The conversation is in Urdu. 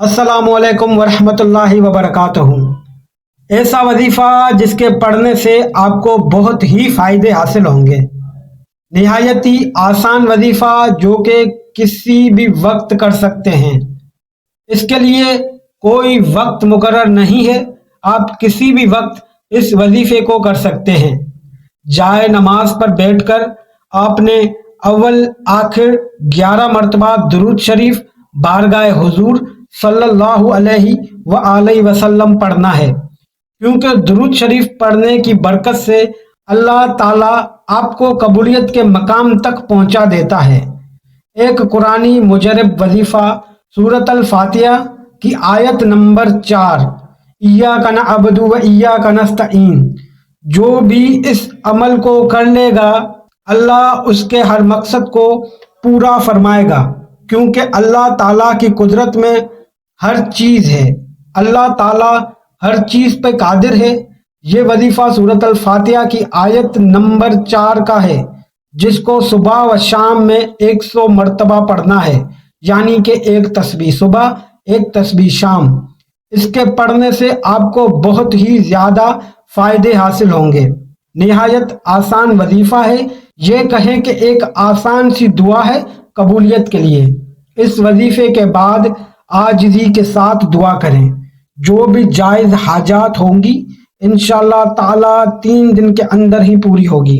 السلام علیکم ورحمۃ اللہ وبرکاتہ۔ ایسا وظیفہ جس کے پڑھنے سے آپ کو بہت ہی فائدے حاصل ہوں گے۔ نہایت ہی آسان وظیفہ جو کہ کسی بھی وقت کر سکتے ہیں۔ اس کے لیے کوئی وقت مقرر نہیں ہے، آپ کسی بھی وقت اس وظیفے کو کر سکتے ہیں۔ جائے نماز پر بیٹھ کر آپ نے اول آخر 11 مرتبہ درود شریف بارگاہ حضور صلی اللہ علیہ وآلہ وسلم پڑھنا ہے، کیونکہ درود شریف پڑھنے کی برکت سے اللہ تعالیٰ آپ کو قبولیت کے مقام تک پہنچا دیتا ہے۔ ایک قرآنی مجرب وظیفہ سورۃ الفاتحہ کی آیت نمبر 4 ایاک نعبد و ایاک نستعین، جو بھی اس عمل کو کر لے گا اللہ اس کے ہر مقصد کو پورا فرمائے گا، کیونکہ اللہ تعالیٰ کی قدرت میں ہر چیز ہے، اللہ تعالیٰ ہر چیز پہ قادر ہے۔ یہ وظیفہ سورۃ الفاتحہ کی آیت نمبر 4 کا ہے، جس کو صبح و شام میں 100 مرتبہ پڑھنا ہے، یعنی کہ ایک تسبیح صبح ایک تسبیح شام۔ اس کے پڑھنے سے آپ کو بہت ہی زیادہ فائدے حاصل ہوں گے۔ نہایت آسان وظیفہ ہے، یہ کہیں کہ ایک آسان سی دعا ہے قبولیت کے لیے۔ اس وظیفے کے بعد عاجزی کے ساتھ دعا کریں، جو بھی جائز حاجات ہوں گی انشاءاللہ تعالی 3 دن کے اندر ہی پوری ہوگی۔